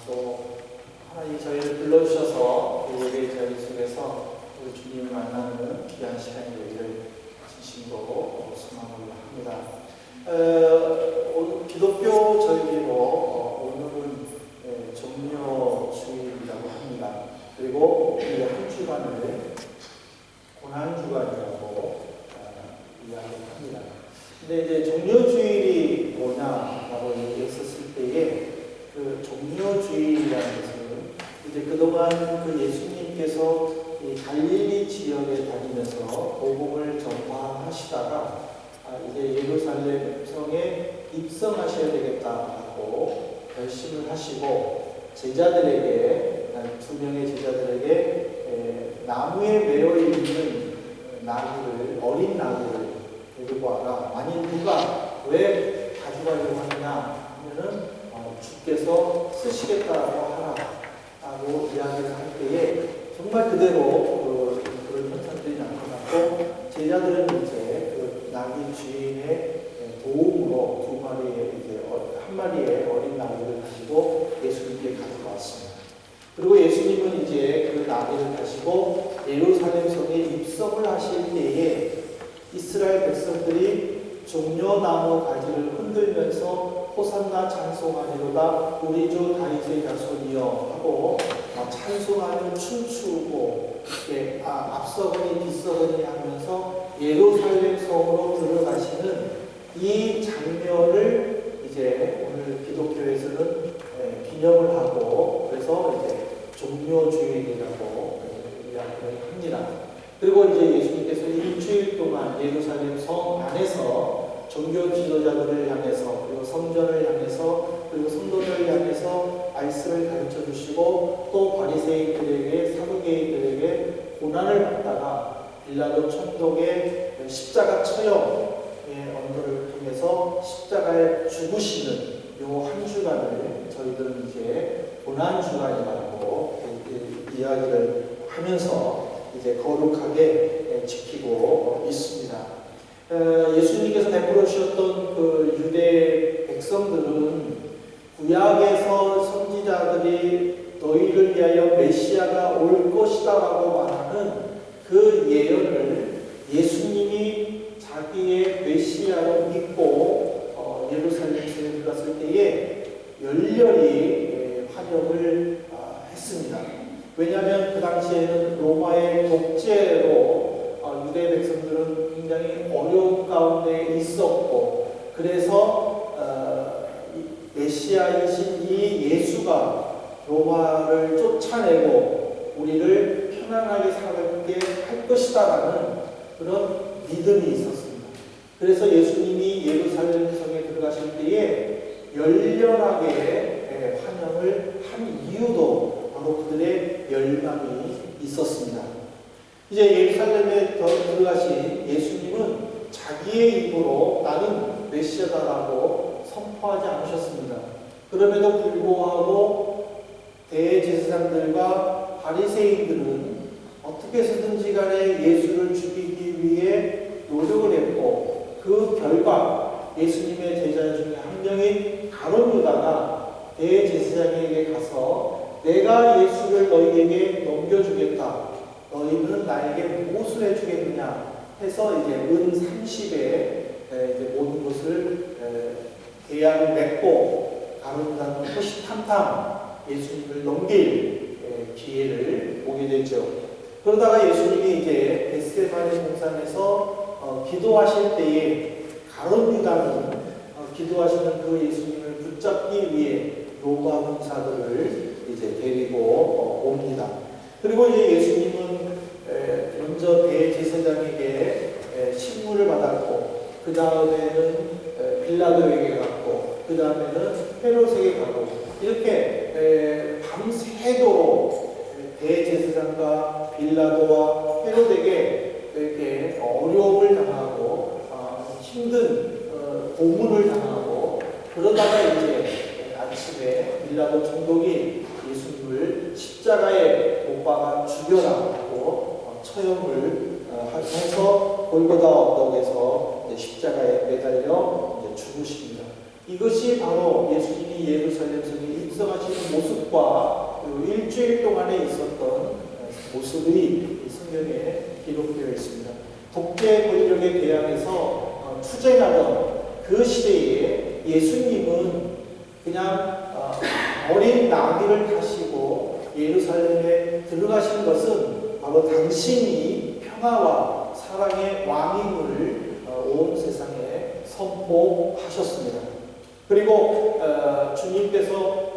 또 하나님 저희를 불러주셔서 그 예배 자리 속에서 우리 주님을 만나는 귀한 시간이 되기를 진심으로 소망을 합니다. 오늘 기독교 절기로 오늘은 종료주일이라고 합니다. 그리고 이 한 주간을 고난주간이라고 이야기합니다. 근데 이제 종료주일이 뭐냐라고 얘기했었을 때에 그 종료주일이라는 것은 이제 그동안 그 예수님께서 이 갈릴리 지역에 다니면서 복음을 전파하시다가 이제 예루살렘 성에 입성하셔야 되겠다고 결심을 하시고 제자들에게 두 명의 제자들에게 나무에 매여 있는 나귀를 어린 나귀를 데리고 와라. 만일 누가 왜 가져가려고 하느냐 하면은 주께서 쓰시겠다고 하라라고 이야기를 할 때에 정말 그대로 그런 현상들이 나타났고 제자들은 이제 그 나귀 주인의 도움으로 한 마리의 어린 나귀를 가지고 예수님께 가져왔습니다. 그리고 예수님은 이제 그 나귀를 가지고 예루살렘 성에 입성을 하실 때에 이스라엘 백성들이 종려나무 가지를 흔들면서 호산나 찬송하리로다 우리 주 다윗의 자손이여 하고 찬송하며 춤추고 이렇게 앞서거니 뒤서거니 하면서 예루살렘 성으로 들어가시는 이 장면을 이제 오늘 기독교에서는 기념을 하고 그래서 이제 종료주일이라고 이야기를 합니다. 그리고 이제 예수님께서 일주일 동안 예루살렘 성 안에서 종교 지도자들을 향해서 그리고 성전을 향해서 그리고 성도들을 향해서 말씀을 가르쳐 주시고 또 바리새인들에게 사두개인들에게 고난을 받다가 빌라도 총독의 십자가 처형의 언도를 통해서 십자가에 죽으시는 요 한 주간을 저희들은 이제 고난 주간이라고 이야기를 하면서 이제 거룩하게 지키고 있습니다. 예수님께서 베풀어 주셨던 그 유대 백성들은 구약에서 선지자들이 너희를 위하여 메시아가 올 것이다라고 말하는 그 예언을 예수님이 자기의 메시아로 믿고 예루살렘에 들어갔을 때에 열렬히 환영을 했습니다. 왜냐하면 그 당시에는 로마의 독재로 유대 백성들은 굉장히 어려운 가운데 있었고 그래서 메시아이신 이 예수가 로마를 쫓아내고 우리를 편안하게 살게 할 것이다라는 그런 믿음이 있었습니다. 그래서 예수님이 예루살렘 성에 들어가실 때에 열렬하게 환영을 한 이유도 바로 그들의 열망이 있었습니다. 이제 예루살렘에 들어가신 예수님은 자기의 입으로 나는 메시아다라고 선포하지 않으셨습니다. 그럼에도 불구하고 대제사장들과 바리새인들은 어떻게 해서든지 간에 예수를 죽이기 위해 노력을 했고 그 결과 예수님의 제자 중에 한 명인 가룟 유다가 대제사장에게 가서 내가 예수를 너희에게 넘겨주겠다. 너희는 나에게 무엇을 해주겠느냐 해서 이제 은 30에 모든 것을 계약을 맺고 가룟 유다는 호시탐탐 예수님을 넘길 기회를 보게 되죠. 그러다가 예수님이 이제 겟세마네 동산에서 기도하실 때에 가룟 유다는 기도하시는 그 예수님을 붙잡기 위해 로마 군사들을 이제 데리고 옵니다. 그리고 이제 예수님은 먼저 대제사장에게 신문을 받았고 그 다음에는 빌라도에게 갔고 그 다음에는 헤롯에게 가고 이렇게 밤새도록 대제사장과 빌라도와 헤롯에게 이렇게 어려움을 당하고 힘든 고문을 당하고 그러다가 이제 아침에 빌라도 총독이 예수님을 십자가에 못 박아 죽여라 하고 처형을 해서 골고다 언덕에서 십자가에 매달려 죽으십니다. 이것이 바로 예수님이 예루살렘 성에 입성하시는 모습과 그 일주일 동안에 있었던 모습이 성경에 기록되어 있습니다. 독재 권력에 대항해서 투쟁하던 그 시대에 예수님은 그냥 어린 나귀를 타시고 예루살렘에 들어가신 것은 바로 당신이 평화와 사랑의 왕임을 온 세상에 선포하셨습니다. 그리고 주님께서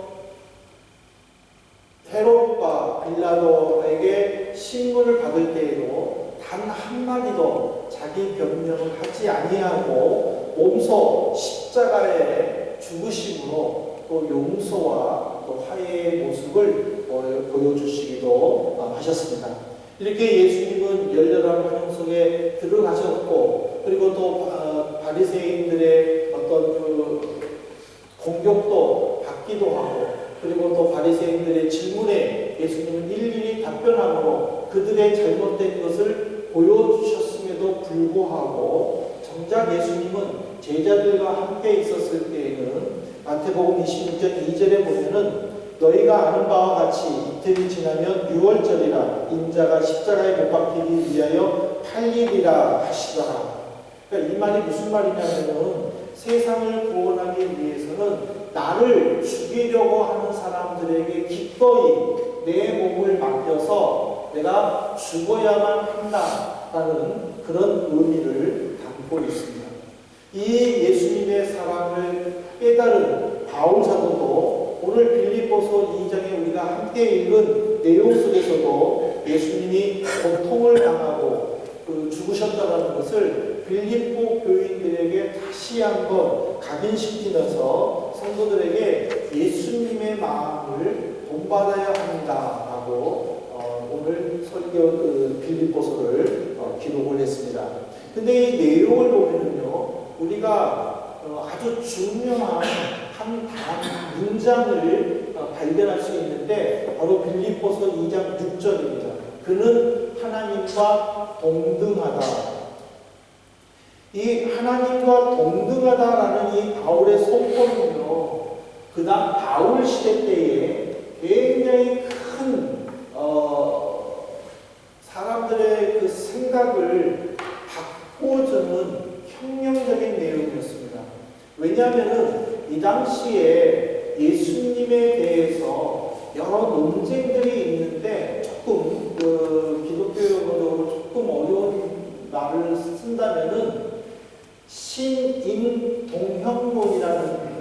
헤롯과 빌라도에게 신문을 받을 때에도 단 한마디도 자기 변명을 하지 아니하고 몸소 십자가에 죽으심으로 또 용서와 또 화해의 모습을 보여주시기도 하셨습니다. 이렇게 예수님은 열렬한 환영 속에 들어가셨고, 그리고 또 바리새인들의 어떤 그 공격도 받기도 하고, 그리고 또 바리새인들의 질문에 예수님은 일일이 답변함으로 그들의 잘못된 것을 보여주셨음에도 불구하고 정작 예수님은 제자들과 함께 있었을 때에는 마태복음 26장 2절에 보면은 너희가 아는 바와 같이 이틀이 지나면 유월절이라 인자가 십자가에 못 박히기 위하여 팔리리라 하시더라. 그러니까 이 말이 무슨 말이냐면은 세상을 구원하기 위해서는 나를 죽이려고 하는 사람들에게 기꺼이 내 몸을 맡겨서 내가 죽어야만 한다라는 그런 의미를 담고 있습니다. 이 예수님의 사랑을 깨달은 바울 사도도 오늘 빌립보서 2장에 우리가 함께 읽은 내용 속에서도 예수님이 고통을 당하고 죽으셨다는 것을 빌립보 교인들에게 다시 한번 각인시키면서 성도들에게 예수님의 마음을 본받아야 합니다라고 오늘 설교 빌립보서를 기록을 했습니다. 근데 이 내용을 보면은요, 우리가 아주 중요한 한 문장을 발견할 수 있는데 바로 빌립보서 2장 6절입니다. 그는 하나님과 동등하다. 이 하나님과 동등하다라는 이 바울의 선포는요, 그다음 바울 시대 때에 굉장히 큰 사람들의 그 생각을 바꿔주는 혁명적인 내용이었습니다. 왜냐하면은 이 당시에 예수님에 대해서 여러 논쟁들이 있는데 조금 기독교적으로 조금 어려운 말을 쓴다면은 신인동형론이라는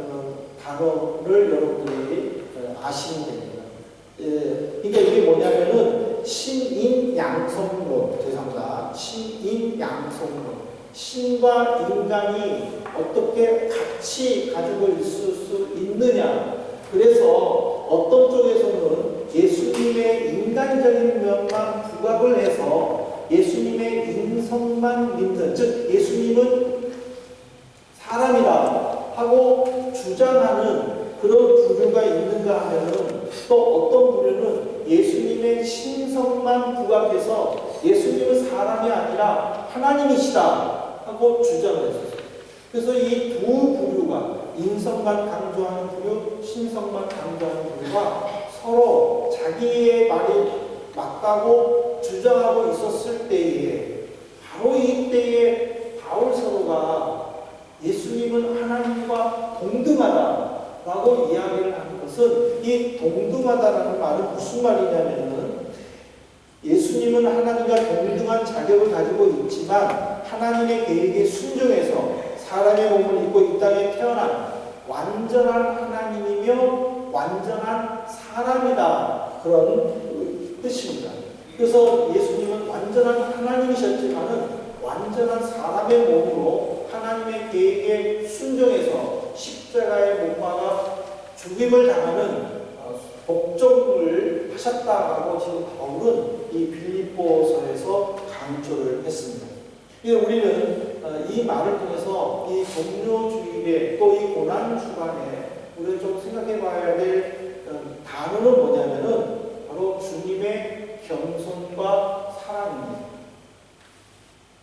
단어를 여러분들이 아시면 됩니다. 그러니까 이게 뭐냐면은 신인양성론, 죄송합니다. 신인양성론. 신과 인간이 어떻게 같이 가지고 있을 수 있느냐. 그래서 어떤 쪽에서는 예수님의 인간적인 면만 부각을 해서 예수님의 인성만 믿는, 즉 예수님은 사람이다 하고 주장하는 그런 부류가 있는가 하면은 또 어떤 부류는 예수님의 신성만 부각해서 예수님은 사람이 아니라 하나님이시다 하고 주장을 했었어요. 그래서 이 두 부류가 인성만 강조하는 부류, 신성만 강조하는 부류가 서로 자기의 말이 맞다고 주장하고 있었을 때에 바로 이때에 바울 사도가 예수님은 하나님과 동등하다라고 이야기를 하는 것은 이 동등하다라는 말은 무슨 말이냐면은 예수님은 하나님과 동등한 자격을 가지고 있지만 하나님의 계획에 순종해서 사람의 몸을 입고 이 땅에 태어난 완전한 하나님이며 완전한 사람이다. 그런 뜻입니다. 그래서 예수님은 완전한 하나님이셨지만은 완전한 사람의 몸으로 하나님의 계획에 순종해서 십자가에 못 박아 죽임을 당하는 복종을 하셨다라고 지금 바울은 이 빌립보서에서 강조를 했습니다. 우리는 이 말을 통해서 이 종료주일에 또 이 고난주간에 우리가 좀 생각해 봐야 될 단어는 뭐냐면은 바로 주님의 겸손과 사랑입니다.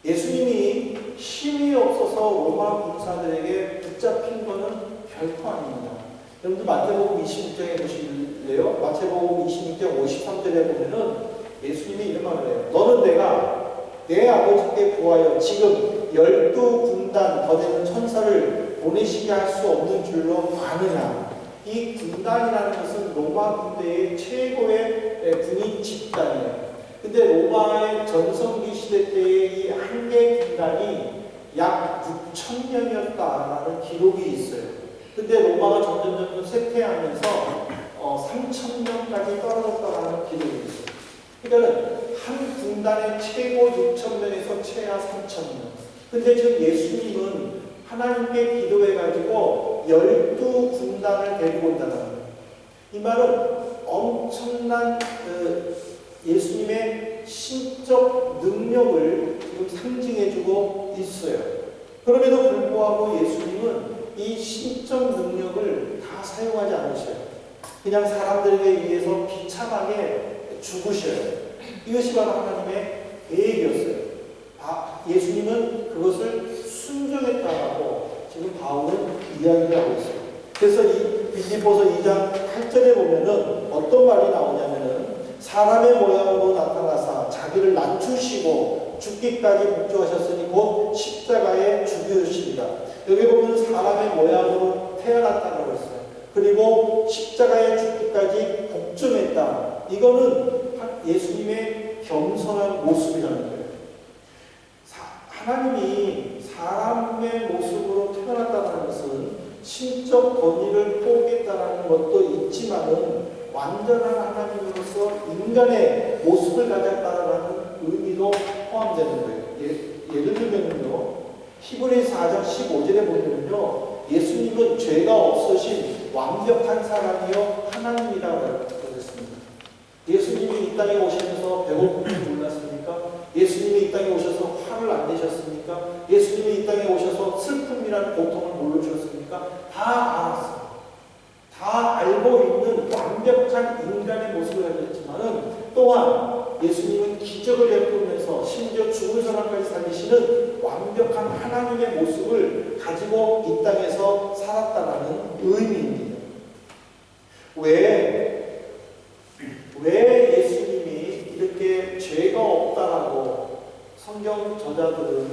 예수님이 힘이 없어서 로마 군사들에게 붙잡힌 것은 결코 아닙니다. 여러분들 마태복음 26장에 보실래요? 16장 53절에 보면은 예수님이 이런 말을 해요. 너는 내가 내 아버지께 구하여 지금 12군단 더 되는 천사를 보내시게 할 수 없는 줄로 아느냐. 이 군단이라는 것은 로마 군대의 최고의 군인 집단이에요. 근데 로마의 전성기 시대 때의 이 한 개 군단이 약 6,000명이었다라는 기록이 있어요. 근데 로마가 점점 쇠퇴하면서 3,000명까지 떨어졌다라는 기록이 있어요. 그러니까 한 군단의 최고 6,000명에서 최하 3,000명. 근데 지금 예수님은 하나님께 기도해가지고 12군단을 데리고 온다는 거예요. 이 말은 엄청난 예수님의 신적 능력을 지금 상징해주고 있어요. 그럼에도 불구하고 예수님은 이 신적 능력을 다 사용하지 않으셔요. 그냥 사람들에게 의해서 비참하게 죽으셔요. 이것이 바로 하나님의 계획이었어요. 예수님은 그것을 순종했다라고 지금 바울은 이야기를 하고 있어요. 그래서 이 빌립보서 2장 8절에 보면은 어떤 말이 나오냐면은 사람의 모양으로 나타나사 자기를 낮추시고 죽기까지 복종하셨으니 곧 십자가에 죽으십니다. 여기 보면 사람의 모양으로 태어났다고 했어요. 그리고 십자가에 죽기까지 복종했다. 이거는 예수님의 겸손한 모습이라는 거예요. 하나님이 사람의 모습으로 태어났다는 것은 신적 권위를 포기했다는 것도 있지만은 완전한 하나님으로서 인간의 모습을 가졌다는 의미도 포함되는 거예요. 예를 들면요, 히브리서 4장 15절에 보면요, 예수님은 죄가 없으신 완벽한 사람이요 하나님이라고 그랬습니다. 예수님이 이 땅에 오시면서 배고픔을 몰랐습니까? 예수님이 이 땅에 오셔서 화를 안 내셨습니까? 예수님이 이 땅에 오셔서 슬픔이라는 고통을 모르셨습니까? 다 알았어요. 다 알고 있는 완벽한 인간의 모습을 가졌지만은 또한 예수님은 기적을 베푸면서 심지어 죽은 사람까지 살리시는 완벽한 하나님의 모습을 가지고 이 땅에서 살았다라는 의미입니다. 왜 예수님이 이렇게 죄가 없다라고 성경 저자들은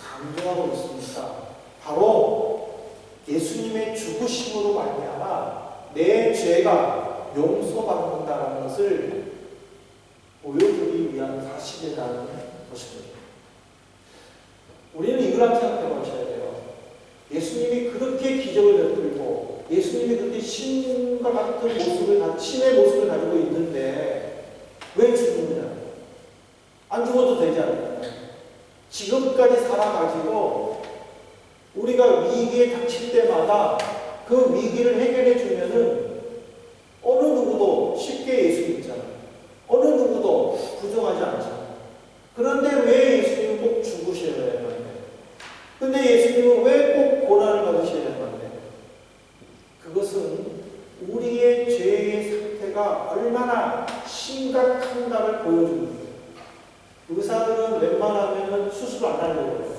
강조하고 있습니까? 바로 예수님의 죽으심으로 말미암아 내 죄가 용서받는다는 것을 보여주기 위한 사실이라는 것입니다. 우리는 이걸 한번 생각해 보셔야 돼요. 예수님이 그렇게 기적을 베풀고 예수님이 그렇게 신과 같은 모습을, 신의 모습을 가지고 있는데 왜 죽느냐? 안 죽어도 되지 않나요? 지금까지 살아가지고 우리가 위기에 닥칠 때마다 그 위기를 해결해 주면은 어느 누구도 쉽게 예수 믿잖아요. 어느 누구도 부정하지 않잖아요. 그런데 왜 예수님은 꼭 죽으셔야 하는데? 근데 예수님은 왜 꼭 고난을 받으셔야 하는데? 그것은 우리의 죄의 상태가 얼마나 심각한가를 보여주는 거예요. 의사들은 웬만하면 수술 안 하려고 해요.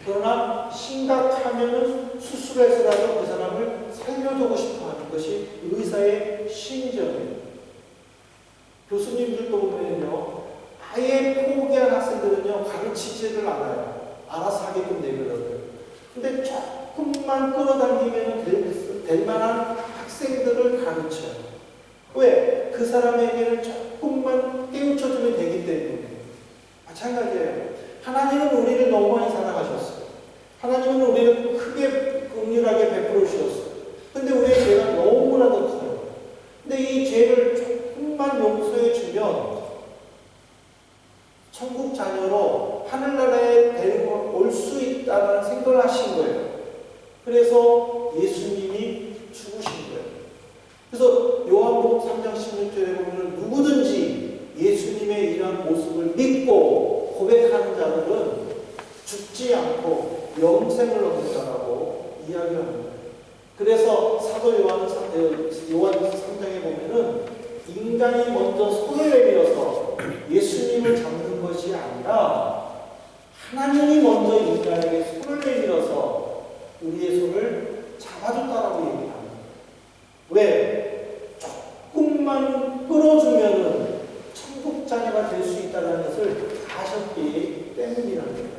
그러나 심각하면 수술해서라도 그 사람을 살려주고 싶어 하는 것이 의사의 심정이에요. 교수님들도 보면요, 아예 포기한 학생들은요, 가르치지를 않아요. 알아서 하게끔 내버려둬요. 근데 조금만 끌어당기면 될 만한 학생들을 가르쳐요. 왜? 그 사람에게는 조금만 깨우쳐주면 되기 때문에. 마찬가지예요. 하나님은 우리를 너무 많이 사랑하셨어요. 하나님은 우리를 크게 긍휼하게 베풀어 주셨어요. 근데 우리의 죄가 너무나도 커요. 근데 이 죄를 조금만 용서해 주면 천국 자녀로 하늘나라에 데리고 올 수 있다는 생각을 하신 거예요. 그래서 예수님이 죽으신 거예요. 그래서 요한복음 3장 16절에 보면 누구든지 예수님의 이러한 모습을 믿고 고백하는 자들은 죽지 않고 영생을 얻는다라고 이야기합니다. 그래서 사도 요한 3장에 보면은 인간이 먼저 손을 내밀어서 예수님을 잡는 것이 아니라 하나님이 먼저 인간에게 손을 내밀어서 우리의 손을 잡아줬다라고 얘기합니다. 왜? 조금만 끌어주면은 자녀가 될 수 있다는 것을 아셨기 때문이라는 거예요.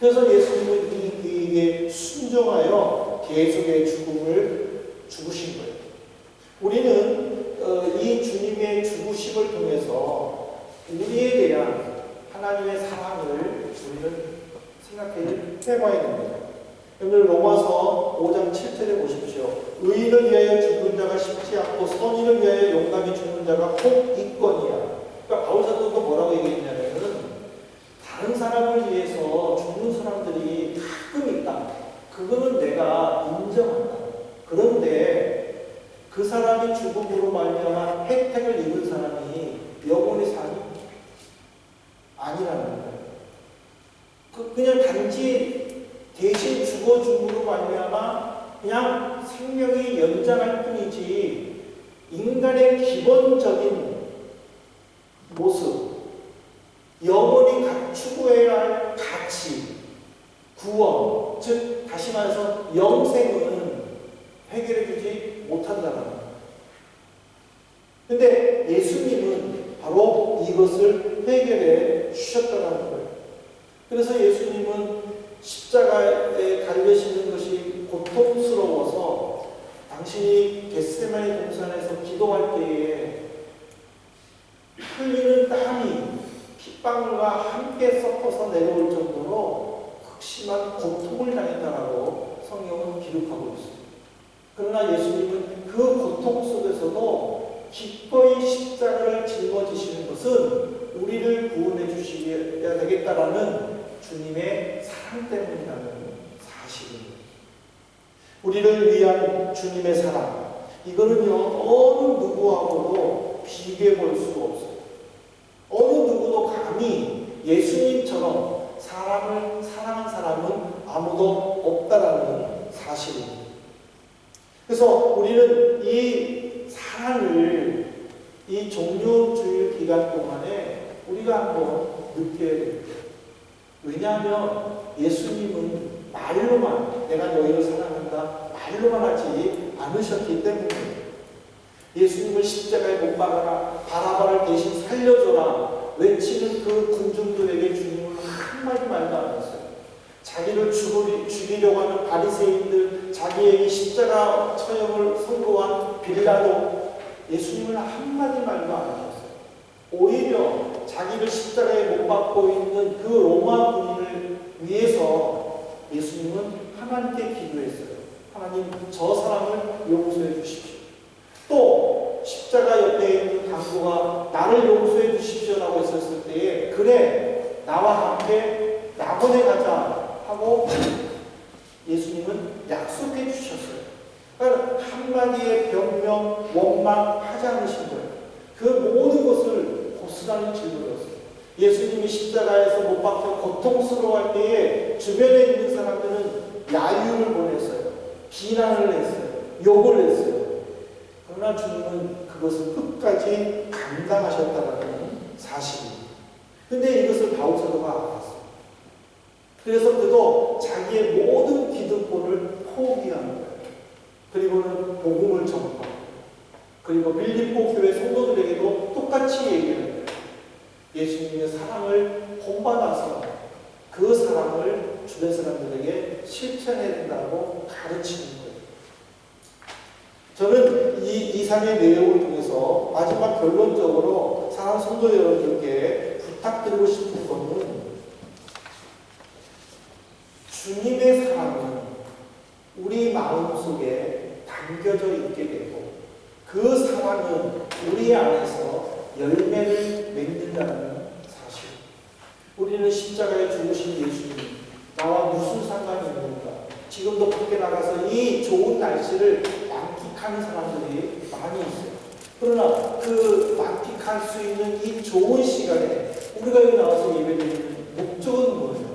그래서 예수님은 이에 순종하여 계속의 죽음을 죽으신 거예요. 우리는 이 주님의 죽으심을 통해서 우리에 대한 하나님의 사랑을 우리는 생각해 봐야 됩니다. 여러분 로마서 5장 7절에 보십시오. 의인을 위하여 죽는 자가 쉽지 않고 선인을 위하여 용감히 죽는 자가 혹 있거니와. 그러니까 바울 사도가 뭐라고 얘기했냐면 다른 사람을 위해서 죽는 사람들이 가끔 있다. 그거는 내가 인정한다. 그런데 그 사람이 죽음으로 말미암아 혜택을 입은 사람이 영원히 사니 아니라는 거예요. 그냥 단지 대신 죽어 죽음으로 말미암아 그냥 생명이 연장할 뿐이지 인간의 기본적인 모습, 영원히 추구해야 할 가치, 구원, 즉 다시 말해서 영생은 해결해주지 못한다는 거예요. 그런데 예수님은 바로 이것을 해결해 주셨다는 거예요. 그래서 예수님은 십자가에 달리시는 것이 고통스러워서 당신이 겟세마네 동산에서 기도할 때에 흘리는 땀이 핏방울과 함께 섞어서 내려올 정도로 극심한 고통을 당했다라고 성경은 기록하고 있습니다. 그러나 예수님은 그 고통 속에서도 기꺼이 십자가를 짊어지시는 것은 우리를 구원해 주셔야 되겠다라는 주님의 사랑 때문이라는 사실입니다. 우리를 위한 주님의 사랑, 이거는요 어느 누구하고도 비교해 볼 수가 없어요. 어느 누구도 감히 예수님처럼 사람을 사랑한 사람은 아무도 없다라는 사실입니다. 그래서 우리는 이 사랑을 이 종료주일 기간 동안에 우리가 한번 느껴야 됩니다. 왜냐하면 예수님은 말로만 내가 너희를 사랑한다 말로만 하지 않으셨기 때문에 예수님을 십자가에 못 박아라 바라바를 대신 살려줘라 외치는 그 군중들에게 주님은 한마디 말도 안 했어요. 자기를 죽이려고 하는 바리새인들, 자기에게 십자가 처형을 선고한 빌라도 예수님을 한마디 말도 안 하셨어요. 오히려 자기를 십자가에 못 박고 있는 그 로마 군인을 위해서 예수님은 하나님께 기도했어요. 하나님, 저 사람을 용서해 주십시오. 또 십자가 옆에 있는 강도가 나를 용서해 주십시오라고 했었을 때에 그래 나와 함께 낙원에 가자 하고 예수님은 약속해 주셨어요. 그러니까 한마디의 변명, 원망하지 않으신 거예요. 그 모든 것을 고스란히 짊어졌어요. 예수님이 십자가에서 못 박혀 고통스러워할 때에 주변에 있는 사람들은 야유를 보냈어요. 비난을 했어요. 욕을 했어요. 그러나 주님은 그것을 끝까지 감당하셨다는 사실입니다. 근데 이것을 바울 사도가 알았어요. 그래서 그도 자기의 모든 기득권을 포기한 거예요. 그리고는 복음을 전파하고 그리고 빌립보 교회 성도들에게도 똑같이 얘기해요. 예수님의 사랑을 본받아서 그 사랑을 주변 사람들에게 실천해야 된다고 가르치는 거예요. 저는 이 이상의 내용을 통해서 마지막 결론적으로 사랑하는 성도 여러분들께 부탁드리고 싶은 것은 주님의 사랑은 우리 마음속에 담겨져 있게 되고 그 사랑은 우리 안에서 열매를 맺는다는 사실. 우리는 십자가에 죽으신 예수님 나와 무슨 상관이 있는가? 지금도 밖에 나가서 이 좋은 날씨를 만끽하는 사람들이 많이 있어요. 그러나 그 만끽할 수 있는 이 좋은 시간에 우리가 여기 나와서 예배드리는 목적은 뭐예요?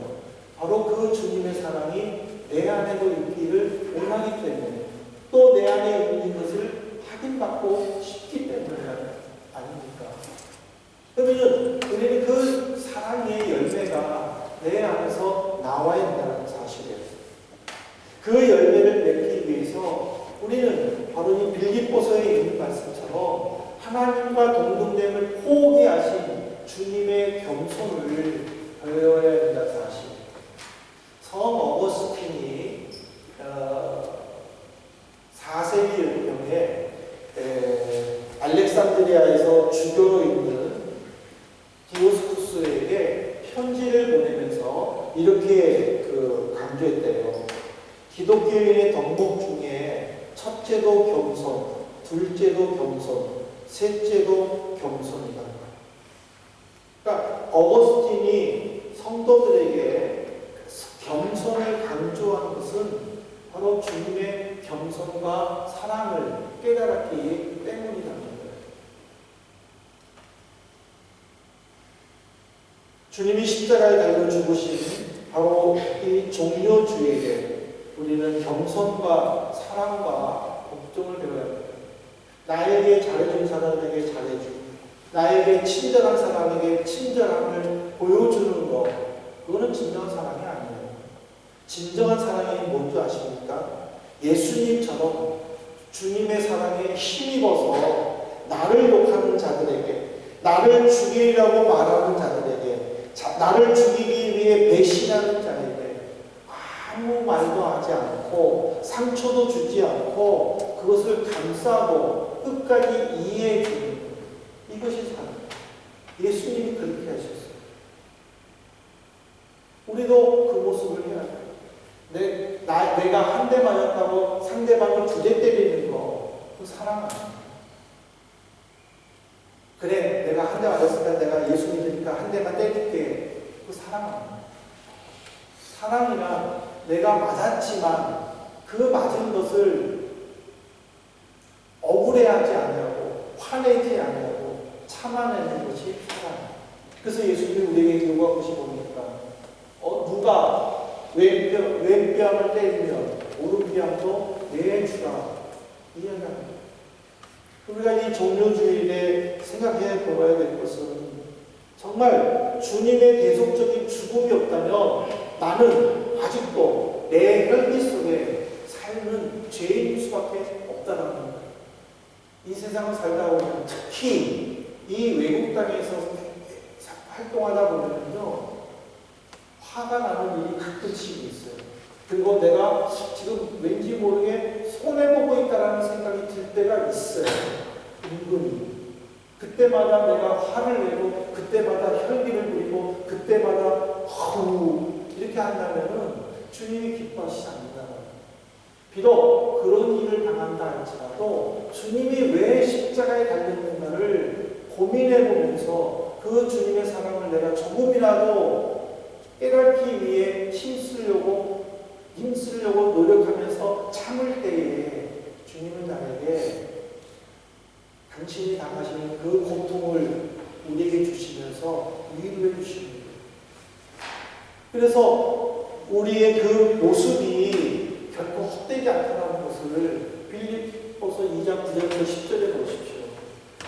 바로 그 주님의 사랑이 내 안에도 있기를 원하기 때문에 또 내 안에 있는 것을 확인받고 싶기 때문에 아닙니까? 그러면 우리는 그 사랑의 열매가 내 안에서 나와야 한다는 사실이에요. 그 열매를 맺기 위해서 우리는 바로 이 빌립보서에 있는 말씀처럼 하나님과 동등됨을 포기하신 주님의 겸손을 배워야 된다는 사실. 성 어거스틴이 4세기경에 알렉산드리아에서 주교로 있는 디오스쿠스에게 편지를 보내면서 이렇게 강조했대요. 기독교인의 덕목 중에 첫째도 겸손, 둘째도 겸손, 셋째도 겸손이다. 그러니까 어거스틴이 성도들에게 겸손을 강조한 것은 바로 주님의 겸손과 사랑을 깨달았기 때문이라는 거예요. 주님이 십자가에 달려 죽으신 바로 이 종료주에게 우리는 겸손과 사랑과 복종을 배워야 합니다. 나에게 잘해준 사람에게 잘해주고 나에게 친절한 사람에게 친절함을 보여주는 것, 그거는 진정한 사랑이 아니에요. 진정한 사랑이 뭔지 아십니까? 예수님처럼 주님의 사랑에 힘입어서 나를 욕하는 자들에게, 나를 죽이려고 말하는 자들에게, 나를 죽이기 위해 배신하는 자에게 아무 말도 하지 않고 상처도 주지 않고 그것을 감싸고 끝까지 이해해 주는 것, 이것이 사랑. 예수님이 그렇게 하셨어요. 우리도 그 모습을 해야 돼요. 내가 한 대 맞았다고 상대방을 2대 때리는 거, 그 사랑 아니에요. 그래, 내가 한 대 맞았으니까 내가 예수 믿으니까 한 대만 때릴게. 그 사랑 아니에요. 사랑이란 내가 맞았지만 그 맞은 것을 억울해하지 아니하고 화내지 아니하고 참아내는 것이 사랑이에요. 그래서 예수님이 우리에게 요구하고 것이 뭡니까? 누가 왼뺨을 때리면 오른뺨도 내주라. 이야기합니다. 우리가 이 종료주일에 생각해 보아야 될 것은 정말 주님의 대속적인 죽음이 없다면 나는 아직도 내 혈기 속에 삶은 죄인일 수밖에 없다는 겁니다. 이 세상을 살다 보면 특히 이 외국 땅에서 활동하다 보면요, 화가 나는 일이 가끔씩 있어요. 그리고 내가 지금 왠지 모르게 손해보고 있다는 생각이 들 때가 있어요. 은근히. 그때마다 내가 화를 내고, 그때마다 혈기를 부리고, 그때마다 이렇게 한다면은 주님이 기뻐하시지 않는다. 비록 그런 일을 당한다 할지라도 주님이 왜 십자가에 달렸는가를 고민해보면서 그 주님의 사랑을 내가 조금이라도 깨닫기 위해 힘쓰려고 노력하면서 참을 때에 주님은 나에게 당신이 당하시는 그 고통을 우리에게 주시면서 위로해 주십니다. 그래서 우리의 그 모습이 결코 헛되지 않다는 것을 빌립보서 2장 9절에서 10절에 보십시오.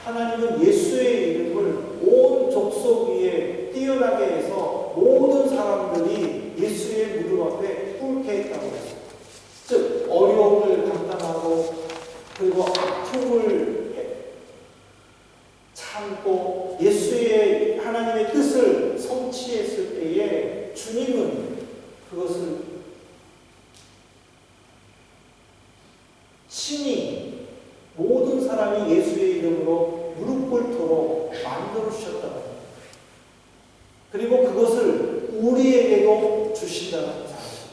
하나님은 예수의 이름을 온 족속 위에 뛰어나게 해서 모든 사람들이 예수의 무릎 앞에 꿇게 했다고 했어요. 즉 어려움을 감당하고 그리고 아픔을 참고 예수의 하나님의 뜻을 성취했을 때에 주님은 그것을 친히 모든 사람이 예수의 이름으로 무릎 꿇도록 만들어 주셨다고 합니다. 그리고 그것을 우리에게도 주신다는 사실.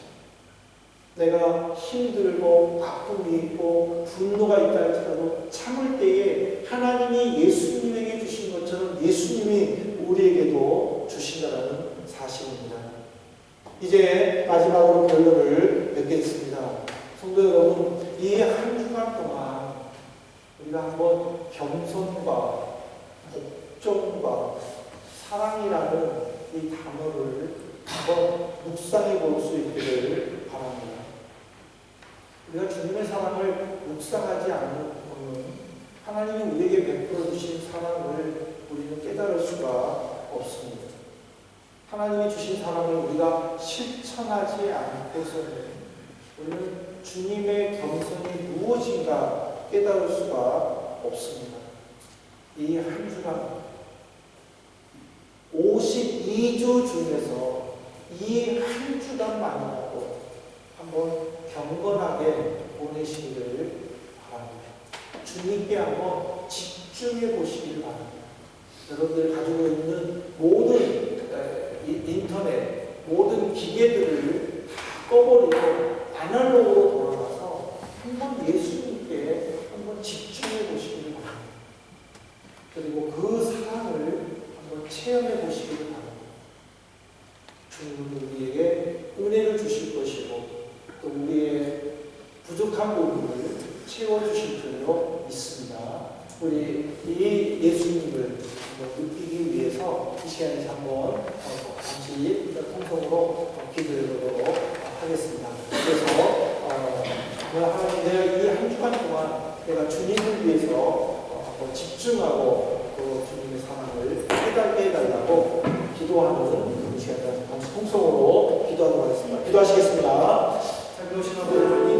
내가 힘들고 아픔이 있고 분노가 있다 할지라도 참을 때에 하나님이 예수님에게 주신 것처럼 예수님이 우리에게도 주신다는 사실입니다. 이제 마지막으로 결론을 맺겠습니다. 성도 여러분, 이 한 주간 동안 우리가 한번 겸손과 복종과 사랑이라는 이 단어를 한번 묵상해 볼 수 있기를 바랍니다. 우리가 주님의 사랑을 묵상하지 않으면 하나님이 우리에게 베풀어 주신 사랑을 우리는 깨달을 수가 없습니다. 하나님이 주신 사랑을 우리가 실천하지 않고서는 우리는 주님의 겸손이 무엇인가 깨달을 수가 없습니다. 이 한 주간 2주 중에서 이 한 주간만이라도 한번 경건하게 보내시기를 바랍니다. 주님께 한번 집중해 보시기를 바랍니다. 여러분들 가지고 있는 모든 인터넷, 모든 기계들을 다 꺼버리고 아날로그로 돌아가서 한번 예수님께 한번 집중해 보시기를 바랍니다. 그리고 그 사랑을 한번 체험해 보시기를 바랍니다. 주님은 우리에게 은혜를 주실 것이고 또 우리의 부족한 부분을 채워주실 줄로 믿습니다. 우리 이 예수님을 느끼기 위해서 이 시간에 한번 같이 통성으로 기도해보도록 하겠습니다. 그래서 하나님, 내가 이 한 주간 동안 내가 주님을 위해서 집중하고 또 주님의 사랑을 깨닫게 해달라고 기도하는 이 시간에 통성으로 기도하도록 하겠습니다. 기도하시겠습니다. 잘 배우신 분들